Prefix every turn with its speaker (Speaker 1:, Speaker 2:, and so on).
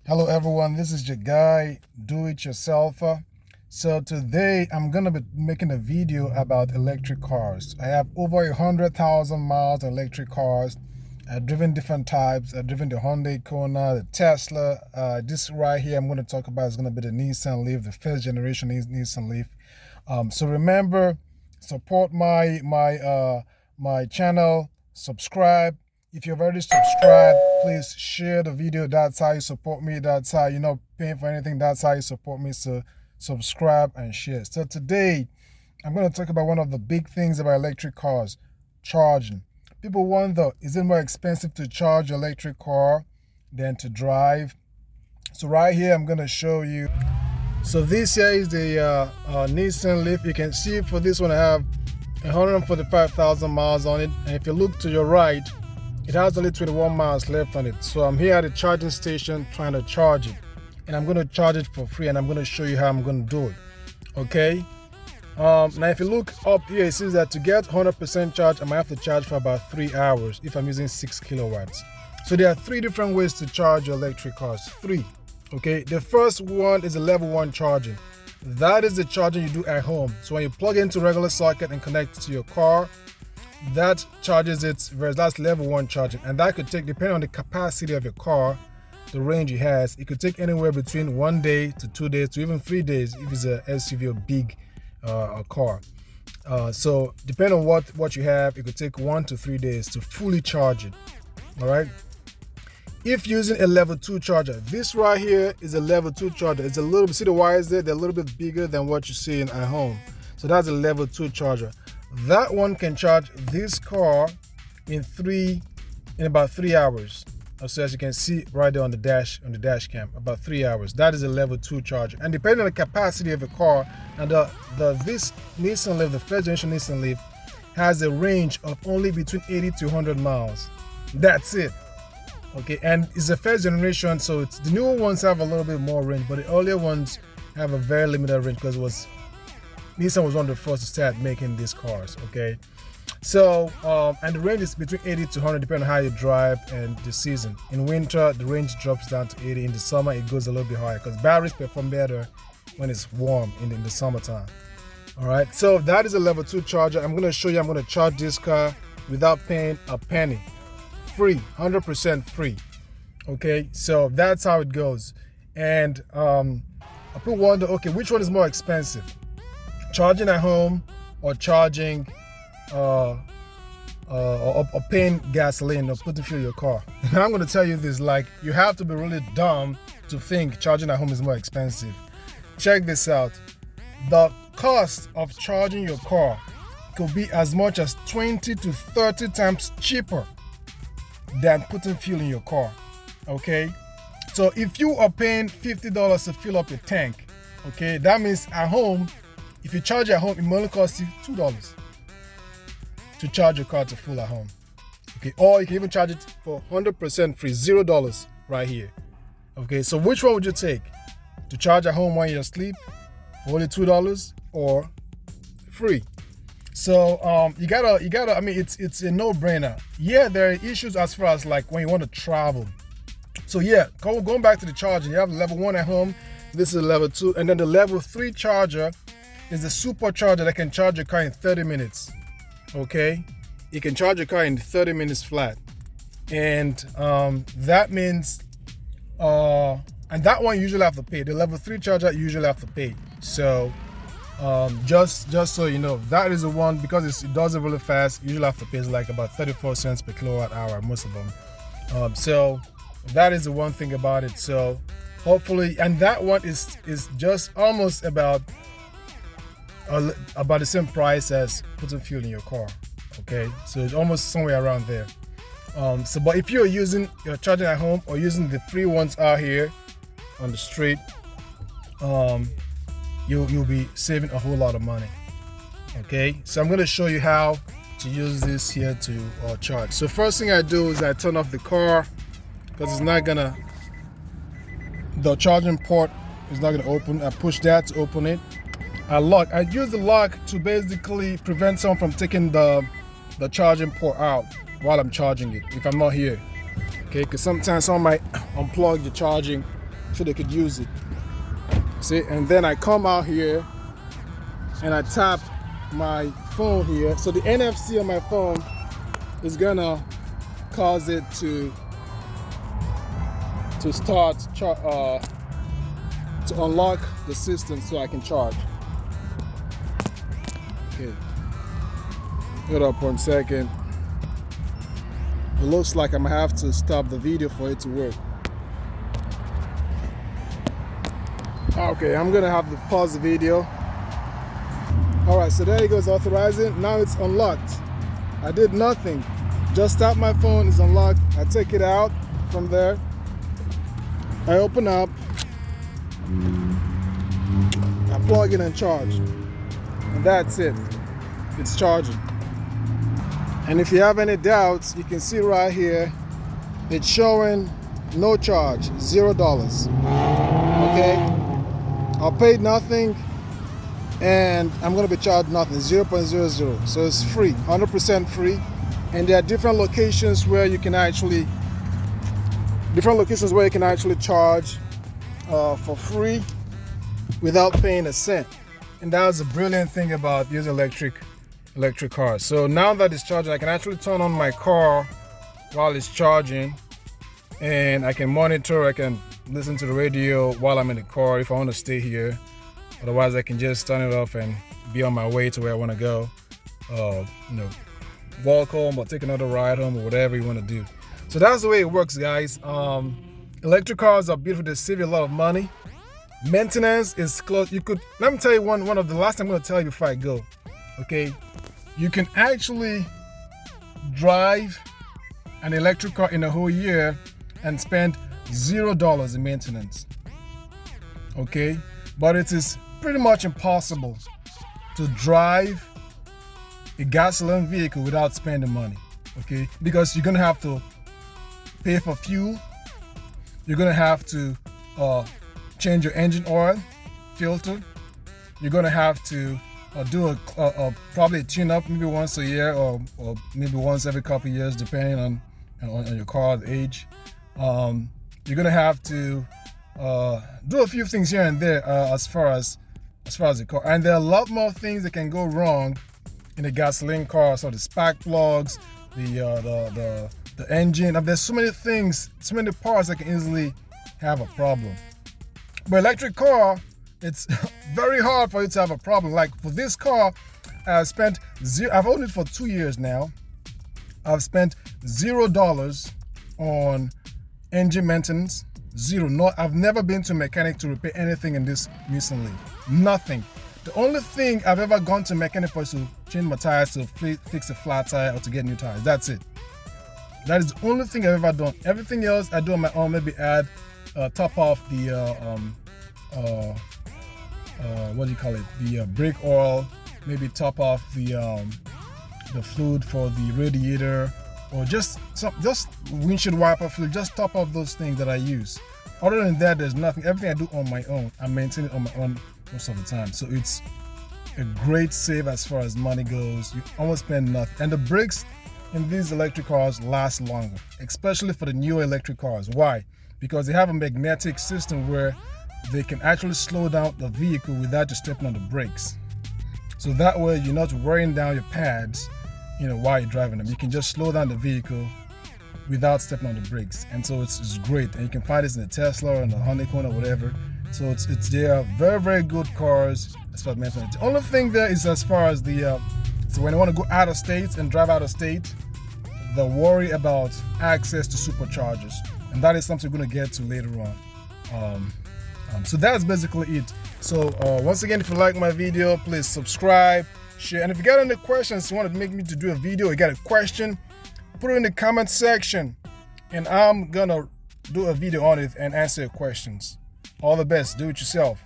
Speaker 1: Hello everyone, this is your guy, do-it-yourselfer. So today I'm gonna be making a video about electric cars. I have over 100,000 miles on electric cars. I've driven different types. I've driven the Hyundai Kona, the Tesla. This right here I'm gonna talk about is gonna be the Nissan Leaf, the first generation Nissan Leaf. So remember, support my channel, subscribe. If you've already subscribed, please share the video. That's how you support me. That's how you're not paying for anything. That's how you support me. So subscribe and share. So today, I'm going to talk about one of the big things about electric cars, charging. People wonder, is it more expensive to charge your electric car than to drive? So right here, I'm going to show you. So this here is the Nissan Leaf. You can see for this one, I have 145,000 miles on it. And if you look to your right, it has only 21 miles left on it. So I'm here at the charging station trying to charge it. And I'm going to charge it for free, and I'm going to show you how I'm going to do it. Okay? Now if you look up here, it says that to get 100% charge, I might have to charge for about 3 hours if I'm using 6 kilowatts. So there are 3 different ways to charge your electric cars. 3. Okay? The first one is a level 1 charging. That is the charging you do at home. So when you plug into regular socket and connect to your car, that charges it, whereas that's level 1 charging, and that could take, depending on the capacity of your car, the range it has, it could take anywhere between 1 day to 2 days to even 3 days if it's a SUV or big car. So depending on what you have, it could take 1 to 3 days to fully charge it. All right. If using a level 2 charger, this right here is a level 2 charger. It's a little bit, see the wires there? They're a little bit bigger than what you see at home. So that's a level 2 charger. That one can charge this car in about 3 hours. So as you can see right there on the dash cam, about 3 hours. That is a level 2 charger. And depending on the capacity of the car, and this Nissan Leaf, the first generation Nissan Leaf, has a range of only between 80 to 100 miles. That's it. Okay, and it's the first generation, so the newer ones have a little bit more range, but the earlier ones have a very limited range because Nissan was one of the first to start making these cars. Okay, so and the range is between 80 to 100 depending on how you drive and the season. In winter, the range drops down to 80. In the summer, it goes a little bit higher because batteries perform better when it's warm in the summertime. All right, so that is a level 2 charger. I'm going to show you. I'm going to charge this car without paying a penny, free, 100% free. Okay, so that's how it goes. And people wonder, okay, which one is more expensive? Charging at home or charging or paying gasoline or putting fuel in your car? And I'm going to tell you this, like, you have to be really dumb to think charging at home is more expensive. Check this out. The cost of charging your car could be as much as 20 to 30 times cheaper than putting fuel in your car. Okay, so if you are paying $50 to fill up your tank, okay, that means at home, if you charge at home, it may only cost you $2 to charge your car to full at home. Okay, or you can even charge it for 100% free, $0 right here. Okay, so which one would you take? To charge at home while you're asleep for only $2 or free? So you gotta. I mean, it's a no-brainer. Yeah, there are issues as far as like when you want to travel. So yeah, going back to the charging, you have level 1 at home. This is level 2, and then the level 3 charger is a supercharger that can charge your car in 30 minutes. Okay, it can charge your car in 30 minutes flat, and that means and that one you usually have to pay. The level 3 charger you usually have to pay. So just so you know, that is the one, because it does it really fast. You usually have to pay like about 34 cents per kilowatt hour, most of them. So that is the one thing about it. So hopefully, and that one is just almost about the same price as putting fuel in your car. Okay, so it's almost somewhere around there. But if you're charging at home or using the free ones out here on the street, you'll be saving a whole lot of money. Okay, so I'm going to show you how to use this here to charge. So first thing I do is I turn off the car, because it's not gonna, the charging port is not gonna open. I push that to open it. I use the lock to basically prevent someone from taking the charging port out while I'm charging it if I'm not here. Okay, because sometimes someone might unplug the charging so they could use it. See, and then I come out here and I tap my phone here. So the NFC on my phone is gonna cause it to start to unlock the system so I can charge. Okay, hold up 1 second. It looks like I'm gonna have to stop the video for it to work. Okay, I'm gonna have to pause the video. All right, so there it goes, authorizing. Now it's unlocked. I did nothing. Just tap my phone, it's unlocked. I take it out from there. I open up. I plug in and charge. And that's it. It's charging. And if you have any doubts, you can see right here, it's showing no charge, $0. Okay? I paid nothing and I'm gonna be charged nothing, 0.00. So it's free, 100% free. And there are different locations where you can actually charge for free without paying a cent. And that's the brilliant thing about using electric cars. So now that it's charging, I can actually turn on my car while it's charging, and I can monitor, I can listen to the radio while I'm in the car if I want to stay here. Otherwise, I can just turn it off and be on my way to where I want to go. Walk home or take another ride home or whatever you want to do. So that's the way it works, guys. Electric cars are beautiful. They save you a lot of money. Maintenance is close. Let me tell you one of the last thing I'm going to tell you before I go. Okay, you can actually drive an electric car in a whole year and spend $0 in maintenance. Okay, but it is pretty much impossible to drive a gasoline vehicle without spending money. Okay, because you're gonna have to pay for fuel. You're gonna have to change your engine oil, filter. You're gonna have to do probably a tune-up maybe once a year or maybe once every couple of years, depending on your car, the age. You're gonna have to do a few things here and there as far as the car. And there are a lot more things that can go wrong in a gasoline car. So the spark plugs, the engine. There's so many things, so many parts that can easily have a problem. But electric car, it's very hard for you to have a problem. Like for this car, I've owned it for 2 years now. I've spent $0 on engine maintenance. Zero. No, I've never been to a mechanic to repair anything in this Nissan Leaf. Nothing. The only thing I've ever gone to a mechanic for is to change my tires, to fix a flat tire, or to get new tires. That's it. That is the only thing I've ever done. Everything else I do on my own. Maybe add, top off the what do you call it? The brake oil. Maybe top off the fluid for the radiator, or just windshield wiper fluid. Just top off those things that I use. Other than that, there's nothing. Everything I do on my own. I maintain it on my own most of the time. So it's a great save as far as money goes. You almost spend nothing. And the brakes in these electric cars last longer, especially for the newer electric cars. Why? Because they have a magnetic system where they can actually slow down the vehicle without you stepping on the brakes. So that way you're not wearing down your pads, while you're driving them. You can just slow down the vehicle without stepping on the brakes. And so it's great. And you can find this in a Tesla or in a Honda or whatever. So they are very, very good cars as far as maintenance. The only thing there is as far as so when you want to go out of state and drive out of state, the worry about access to superchargers. And that is something we're going to get to later on. So that's basically it. So once again, if you like my video, please subscribe, share. And if you got any questions, you want to make me to do a video, you got a question, put it in the comment section and I'm going to do a video on it and answer your questions. All the best. Do it yourself.